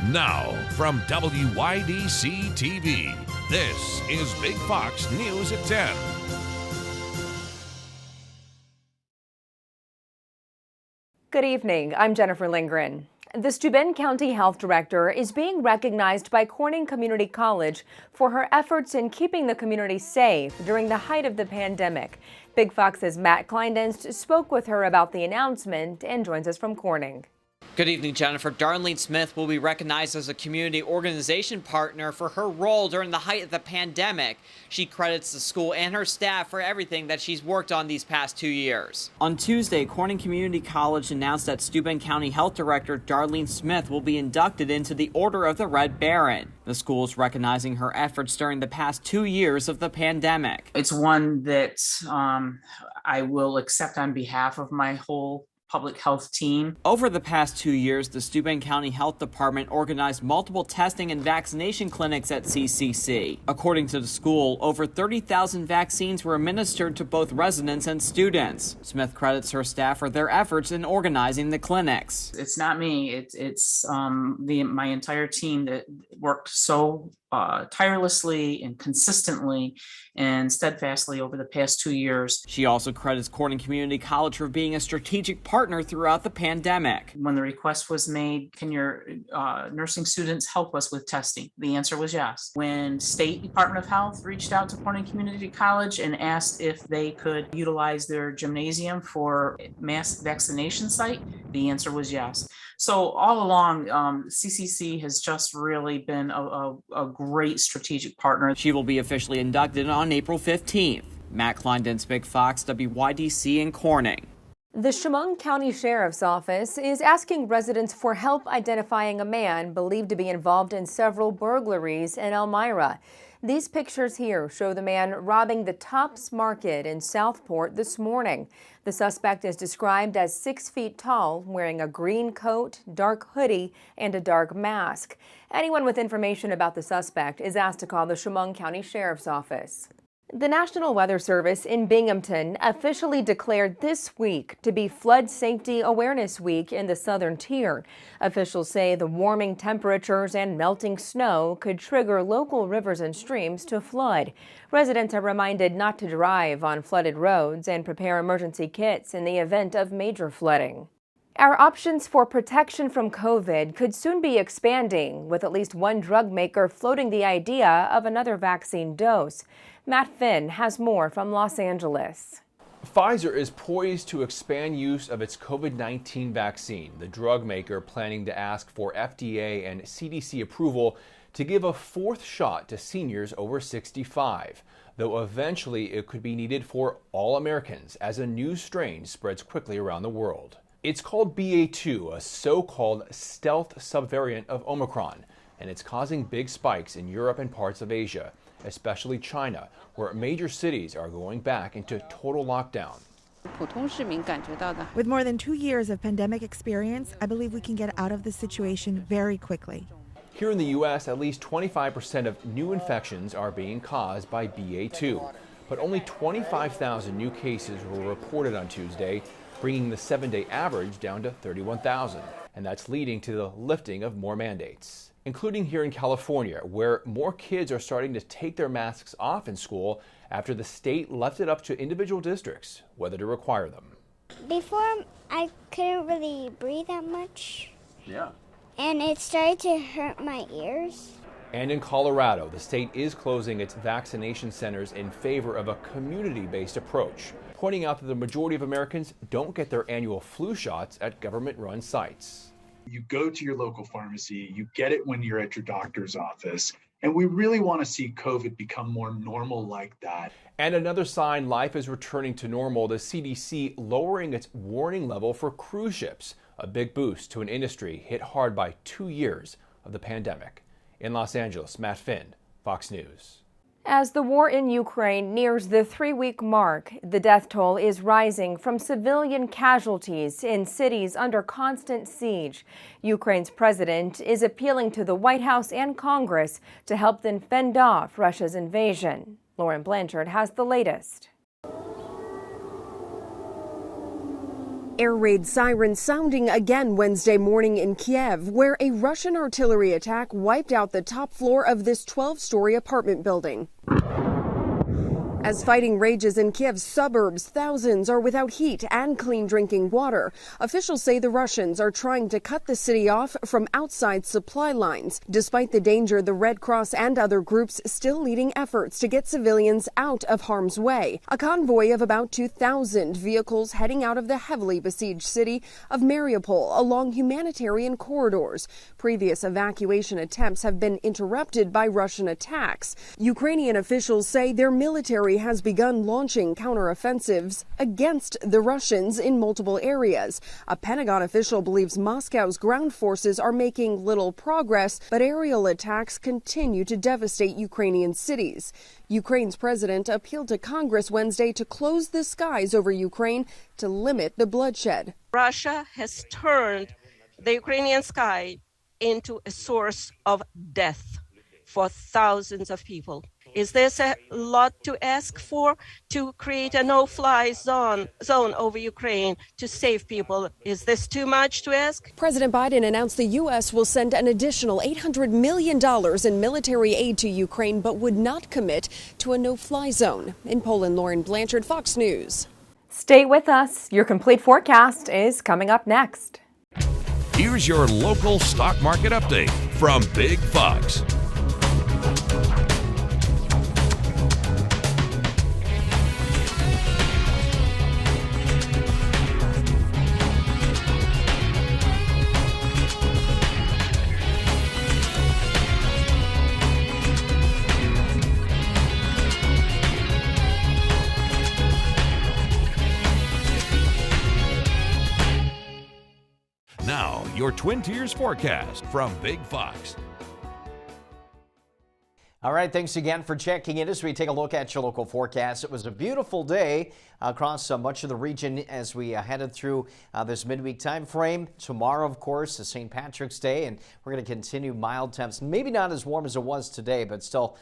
Now, from WYDC TV, this is Big Fox News at 10. Good evening. I'm Jennifer Lindgren. The Steuben County Health Director is being recognized by Corning Community College for her efforts in keeping the community safe during the height of the pandemic. Big Fox's Matt Kleindienst spoke with her about the announcement and joins us from Corning. Good evening, Jennifer. Darlene Smith will be recognized as a community organization partner for her role during the height of the pandemic. She credits the school and her staff for everything that she's worked on these past 2 years. On Tuesday, Corning Community College announced that Steuben County Health Director Darlene Smith will be inducted into the Order of the Red Baron. The school is recognizing her efforts during the past 2 years of the pandemic. It's one that I will accept on behalf of my whole public health team. Over the past 2 years, the Steuben County Health Department organized multiple testing and vaccination clinics at CCC. According to the school, over 30,000 vaccines were administered to both residents and students. Smith credits her staff for their efforts in organizing the clinics. It's not me, it's my entire team that worked so tirelessly and consistently and steadfastly over the past 2 years. She also credits Corning Community College for being a strategic partner throughout the pandemic. When the request was made, can your nursing students help us with testing? The answer was yes. When State Department of Health reached out to Corning Community College and asked if they could utilize their gymnasium for mass vaccination site, the answer was yes. So all along, CCC has just really been a great strategic partner. She will be officially inducted on April 15th. Matt Kleindienst, Big Fox, WYDC in Corning. The Chemung County Sheriff's Office is asking residents for help identifying a man believed to be involved in several burglaries in Elmira. These pictures here show the man robbing the Tops Market in Southport this morning. The suspect is described as 6 feet tall, wearing a green coat, dark hoodie, and a dark mask. Anyone with information about the suspect is asked to call the Chemung County Sheriff's Office. The National Weather Service in Binghamton officially declared this week to be Flood Safety Awareness Week in the Southern Tier. Officials say the warming temperatures and melting snow could trigger local rivers and streams to flood. Residents are reminded not to drive on flooded roads and prepare emergency kits in the event of major flooding. Our options for protection from COVID could soon be expanding, with at least one drug maker floating the idea of another vaccine dose. Matt Finn has more from Los Angeles. Pfizer is poised to expand use of its COVID-19 vaccine, the drug maker planning to ask for FDA and CDC approval to give a fourth shot to seniors over 65, though eventually it could be needed for all Americans as a new strain spreads quickly around the world. It's called BA2, a so-called stealth subvariant of Omicron, and it's causing big spikes in Europe and parts of Asia, especially China, where major cities are going back into total lockdown. With more than 2 years of pandemic experience, I believe we can get out of this situation very quickly. Here in the U.S., at least 25% of new infections are being caused by BA2, but only 25,000 new cases were reported on Tuesday, bringing the 7-day average down to 31,000. And that's leading to the lifting of more mandates, including here in California, where more kids are starting to take their masks off in school after the state left it up to individual districts whether to require them. Before, I couldn't really breathe that much. Yeah. And it started to hurt my ears. And in Colorado, the state is closing its vaccination centers in favor of a community-based approach, pointing out that the majority of Americans don't get their annual flu shots at government-run sites. You go to your local pharmacy, you get it when you're at your doctor's office, and we really want to see COVID become more normal like that. And another sign life is returning to normal, the CDC lowering its warning level for cruise ships, a big boost to an industry hit hard by 2 years of the pandemic. In Los Angeles, Matt Finn, Fox News. As the war in Ukraine nears the 3-week mark, the death toll is rising from civilian casualties in cities under constant siege. Ukraine's president is appealing to the White House and Congress to help them fend off Russia's invasion. Lauren Blanchard has the latest. Air raid sirens sounding again Wednesday morning in Kiev, where a Russian artillery attack wiped out the top floor of this 12-story apartment building. As fighting rages in Kiev's suburbs, thousands are without heat and clean drinking water. Officials say the Russians are trying to cut the city off from outside supply lines. Despite the danger, the Red Cross and other groups still leading efforts to get civilians out of harm's way. A convoy of about 2,000 vehicles heading out of the heavily besieged city of Mariupol along humanitarian corridors. Previous evacuation attempts have been interrupted by Russian attacks. Ukrainian officials say their military has begun launching counteroffensives against the Russians in multiple areas. A Pentagon official believes Moscow's ground forces are making little progress, but aerial attacks continue to devastate Ukrainian cities. Ukraine's president appealed to Congress Wednesday to close the skies over Ukraine to limit the bloodshed. Russia has turned the Ukrainian sky into a source of death for thousands of people. Is this a lot to ask for, to create a no-fly zone over Ukraine to save people? Is this too much to ask? President Biden announced the U.S. will send an additional $800 million in military aid to Ukraine, but would not commit to a no-fly zone. In Poland, Lauren Blanchard, Fox News. Stay with us. Your complete forecast is coming up next. Here's your local stock market update from Big Fox. Now, your Twin Tiers forecast from Big Fox. All right, thanks again for checking in as we take a look at your local forecast. It was a beautiful day across much of the region as we headed through this midweek time frame. Tomorrow, of course, is St. Patrick's Day, and we're going to continue mild temps. Maybe not as warm as it was today, but still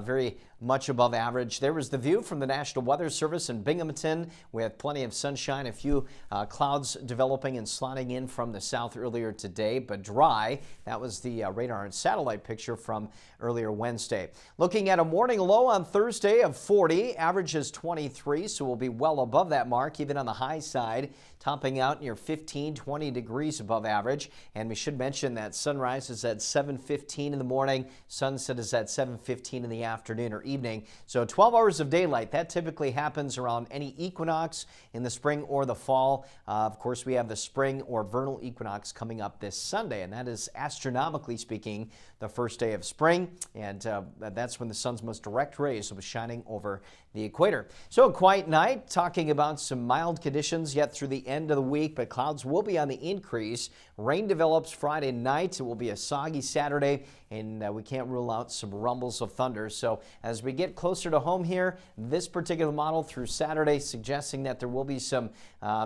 very much above average. There was the view from the National Weather Service in Binghamton. We had plenty of sunshine, a few clouds developing and sliding in from the south earlier today, but dry. That was the radar and satellite picture from earlier Wednesday. Looking at a morning low on Thursday of 40, average is 23, so we'll be well above that mark, even on the high side, topping out near 15, 20 degrees above average. And we should mention that sunrise is at 7:15 in the morning, sunset is at 7:15 in the afternoon or evening. So 12 hours of daylight, that typically happens around any equinox in the spring or the fall. Of course, we have the spring or vernal equinox coming up this Sunday, and that is, astronomically speaking, the first day of spring, and that's when the sun's most direct rays will be shining over the equator. So a quiet night, talking about some mild conditions yet through the end of the week, but clouds will be on the increase. Rain develops Friday night. It will be a soggy Saturday, and we can't rule out some rumbles of thunder. So as we get closer to home here, this particular model through Saturday suggesting that there will be some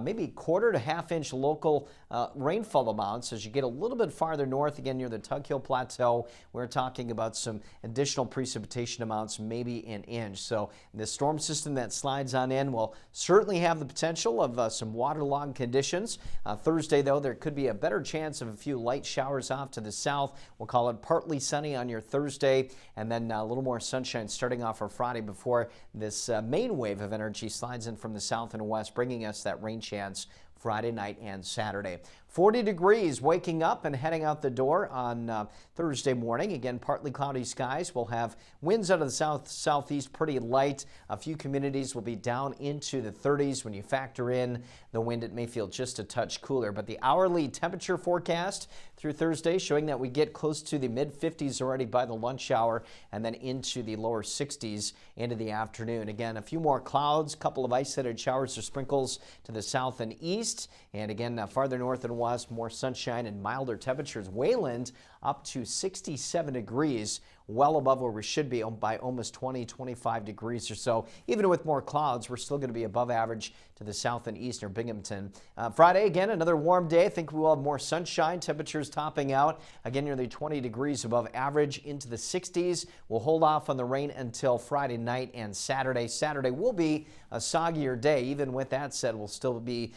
maybe quarter to half-inch local rainfall amounts. As you get a little bit farther north, again near the Tug Hill Plateau, we're talking about some additional precipitation amounts, maybe an inch. So this storm system that slides on in will certainly have the potential of some waterlogged conditions. Thursday, though, there could be a better chance of a few light showers off to the south. We'll call it partly sunny on your Thursday, and then a little more sunshine starting off our Friday before this main wave of energy slides in from the south and west, bringing us that rain chance Friday night and Saturday. 40 degrees waking up and heading out the door on Thursday morning. Again, partly cloudy skies. We'll have winds out of the southeast pretty light. A few communities will be down into the 30s. When you factor in the wind, it may feel just a touch cooler. But the hourly temperature forecast through Thursday showing that we get close to the mid-50s already by the lunch hour, and then into the lower 60s into the afternoon. Again, a few more clouds, a couple of isolated showers or sprinkles to the south and east. And again, farther north and west, more sunshine and milder temperatures. Wayland up to 67 degrees well above where we should be by almost 20-25 degrees or so. Even with more clouds, we're still going to be above average to the south and east near Binghamton. Friday, again, another warm day. I think we will have more sunshine. Temperatures topping out again nearly 20 degrees above average into the 60s. We'll hold off on the rain until Friday night and Saturday. Saturday will be a soggier day. Even with that said, we'll still be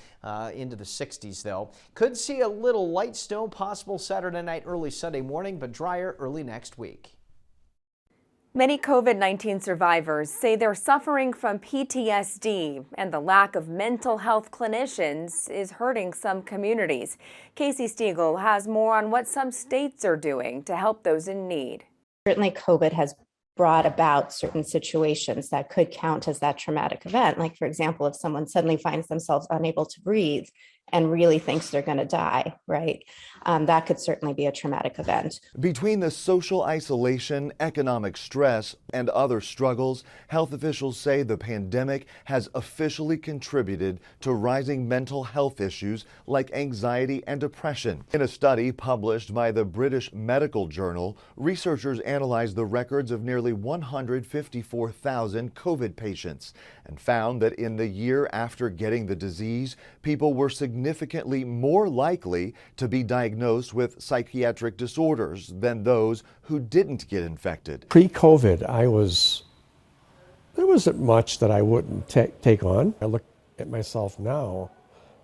into the 60s though. Could see a little light snow possible Saturday night, early Sunday morning, but drier early next week. Many COVID-19 survivors say they're suffering from PTSD, and the lack of mental health clinicians is hurting some communities. Casey Stiegel has more on what some states are doing to help those in need. Certainly, COVID has brought about certain situations that could count as that traumatic event. Like, for example, if someone suddenly finds themselves unable to breathe and really thinks they're going to die, right? That could certainly be a traumatic event. Between the social isolation, economic stress, and other struggles, health officials say the pandemic has officially contributed to rising mental health issues like anxiety and depression. In a study published by the British Medical Journal, researchers analyzed the records of nearly 154,000 COVID patients and found that in the year after getting the disease, people were significantly more likely to be diagnosed with psychiatric disorders than those who didn't get infected. Pre-COVID, there wasn't much that I wouldn't take on. I look at myself now,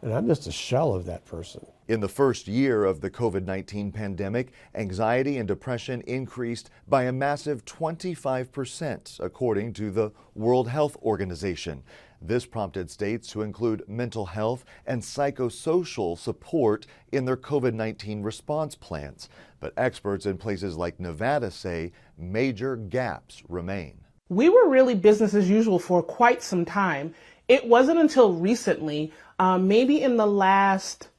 and I'm just a shell of that person. In the first year of the COVID-19 pandemic, anxiety and depression increased by a massive 25%, according to the World Health Organization. This prompted states to include mental health and psychosocial support in their COVID-19 response plans. But experts in places like Nevada say major gaps remain. We were really business as usual for quite some time. It wasn't until recently, maybe in the last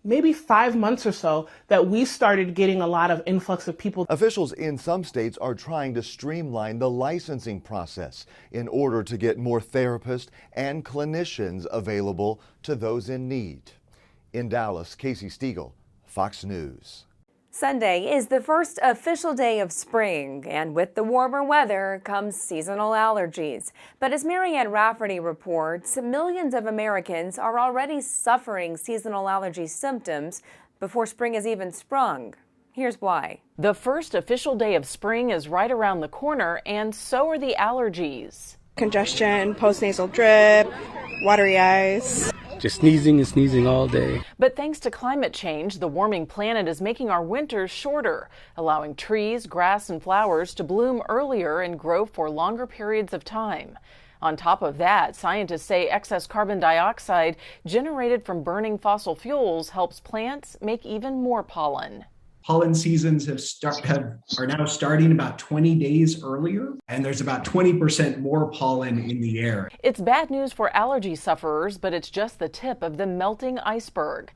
5 months or so, that we started getting a lot of influx of people. Officials in some states are trying to streamline the licensing process in order to get more therapists and clinicians available to those in need. In Dallas, Casey Stiegel, Fox News. Sunday is the first official day of spring, and with the warmer weather comes seasonal allergies. But as Marianne Rafferty reports, millions of Americans are already suffering seasonal allergy symptoms before spring has even sprung. Here's why. The first official day of spring is right around the corner, and so are the allergies. Congestion, postnasal drip, watery eyes. Just sneezing and sneezing all day. But thanks to climate change, the warming planet is making our winters shorter, allowing trees, grass, and flowers to bloom earlier and grow for longer periods of time. On top of that, scientists say excess carbon dioxide generated from burning fossil fuels helps plants make even more pollen. Pollen seasons are now starting about 20 days earlier, and there's about 20% more pollen in the air. It's bad news for allergy sufferers, but it's just the tip of the melting iceberg.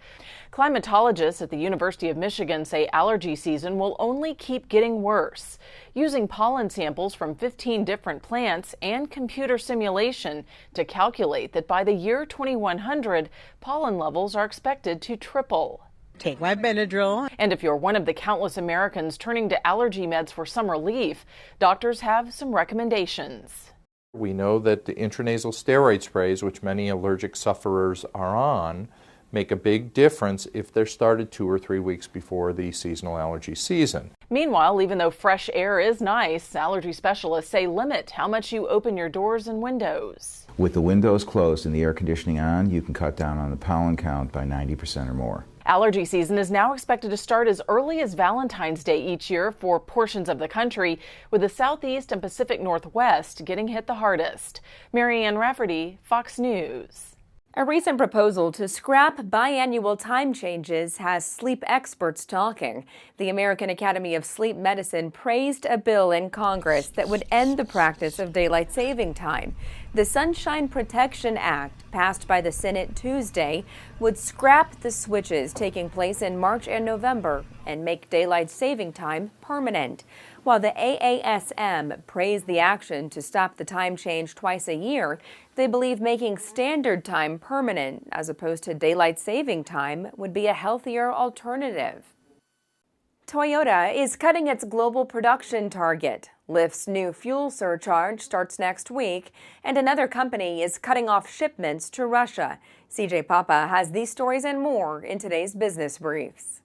Climatologists at the University of Michigan say allergy season will only keep getting worse. Using pollen samples from 15 different plants and computer simulation to calculate that by the year 2100, pollen levels are expected to triple. Take my Benadryl. And if you're one of the countless Americans turning to allergy meds for some relief, doctors have some recommendations. We know that the intranasal steroid sprays, which many allergic sufferers are on, make a big difference if they're started 2 or 3 weeks before the seasonal allergy season. Meanwhile, even though fresh air is nice, allergy specialists say limit how much you open your doors and windows. With the windows closed and the air conditioning on, you can cut down on the pollen count by 90% or more. Allergy season is now expected to start as early as Valentine's Day each year for portions of the country, with the Southeast and Pacific Northwest getting hit the hardest. Marianne Rafferty, Fox News. A recent proposal to scrap biannual time changes has sleep experts talking. The American Academy of Sleep Medicine praised a bill in Congress that would end the practice of daylight saving time. The Sunshine Protection Act, passed by the Senate Tuesday, would scrap the switches taking place in March and November and make daylight saving time permanent. While the AASM praised the action to stop the time change twice a year, they believe making standard time permanent as opposed to daylight saving time would be a healthier alternative. Toyota is cutting its global production target. Lyft's new fuel surcharge starts next week, and another company is cutting off shipments to Russia. CJ Papa has these stories and more in today's Business Briefs.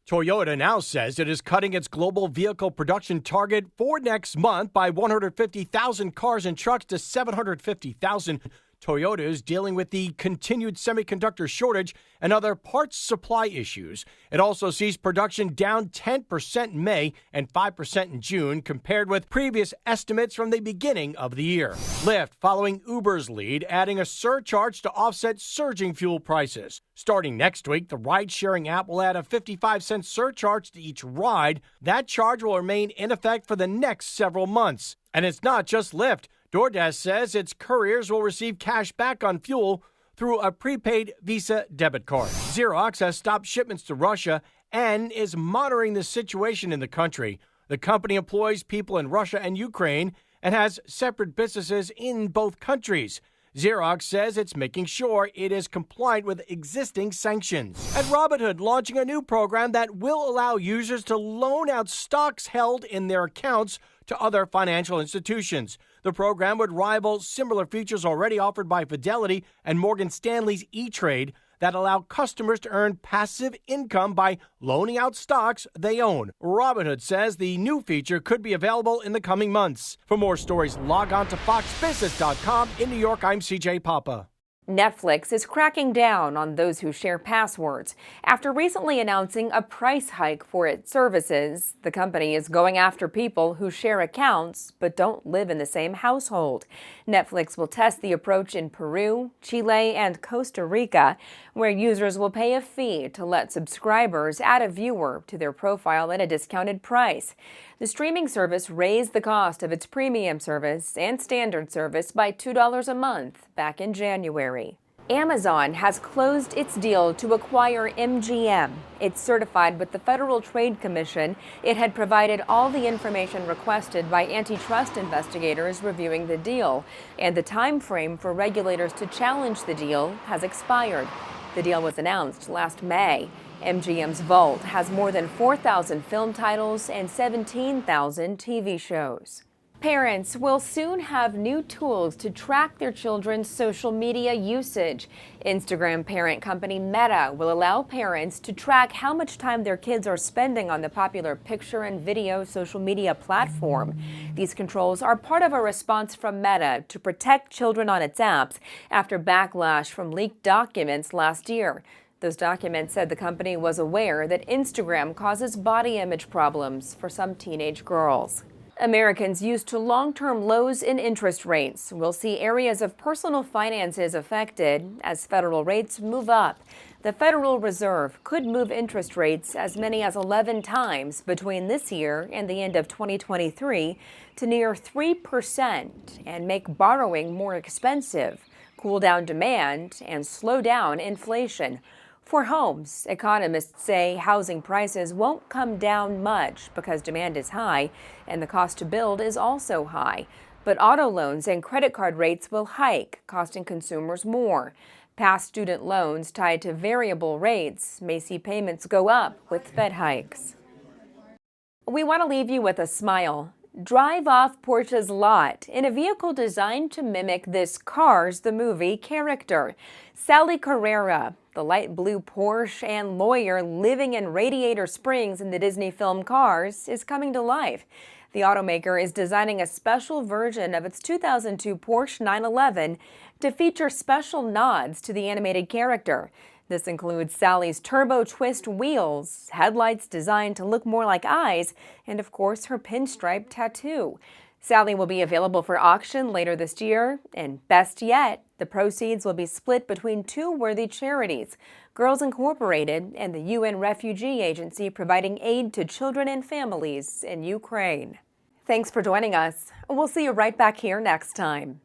Toyota now says it is cutting its global vehicle production target for next month by 150,000 cars and trucks to 750,000. Toyota is dealing with the continued semiconductor shortage and other parts supply issues. It also sees production down 10% in May and 5% in June compared with previous estimates from the beginning of the year. Lyft, following Uber's lead, adding a surcharge to offset surging fuel prices. Starting next week, the ride-sharing app will add a 55-cent surcharge to each ride. That charge will remain in effect for the next several months. And it's not just Lyft. DoorDash says its couriers will receive cash back on fuel through a prepaid Visa debit card. Xerox has stopped shipments to Russia and is monitoring the situation in the country. The company employs people in Russia and Ukraine and has separate businesses in both countries. Xerox says it's making sure it is compliant with existing sanctions. And Robinhood launching a new program that will allow users to loan out stocks held in their accounts to other financial institutions. The program would rival similar features already offered by Fidelity and Morgan Stanley's E-Trade that allow customers to earn passive income by loaning out stocks they own. Robinhood says the new feature could be available in the coming months. For more stories, log on to foxbusiness.com. In New York, I'm CJ Papa. Netflix is cracking down on those who share passwords. After recently announcing a price hike for its services, the company is going after people who share accounts but don't live in the same household. Netflix will test the approach in Peru, Chile, and Costa Rica, where users will pay a fee to let subscribers add a viewer to their profile at a discounted price. The streaming service raised the cost of its premium service and standard service by $2 a month back in January. Amazon has closed its deal to acquire MGM. It's certified with the Federal Trade Commission. It had provided all the information requested by antitrust investigators reviewing the deal, and the time frame for regulators to challenge the deal has expired. The deal was announced last May. MGM's vault has more than 4,000 film titles and 17,000 TV shows. Parents will soon have new tools to track their children's social media usage. Instagram parent company Meta will allow parents to track how much time their kids are spending on the popular picture and video social media platform. These controls are part of a response from Meta to protect children on its apps after backlash from leaked documents last year. Those documents said the company was aware that Instagram causes body image problems for some teenage girls. Americans used to long-term lows in interest rates will see areas of personal finances affected as federal rates move up. The Federal Reserve could move interest rates as many as 11 times between this year and the end of 2023 to near 3% and make borrowing more expensive, cool down demand, and slow down inflation. For homes, economists say housing prices won't come down much because demand is high and the cost to build is also high. But auto loans and credit card rates will hike, costing consumers more. Past student loans tied to variable rates may see payments go up with Fed hikes. We want to leave you with a smile. Drive off Porsche's lot in a vehicle designed to mimic this Cars the movie character. Sally Carrera, the light blue Porsche and lawyer living in Radiator Springs in the Disney film Cars, is coming to life. The automaker is designing a special version of its 2002 Porsche 911 to feature special nods to the animated character. This includes Sally's turbo twist wheels, headlights designed to look more like eyes, and of course her pinstripe tattoo. Sally will be available for auction later this year, and best yet, the proceeds will be split between two worthy charities, Girls Incorporated and the UN Refugee Agency providing aid to children and families in Ukraine. Thanks for joining us. We'll see you right back here next time.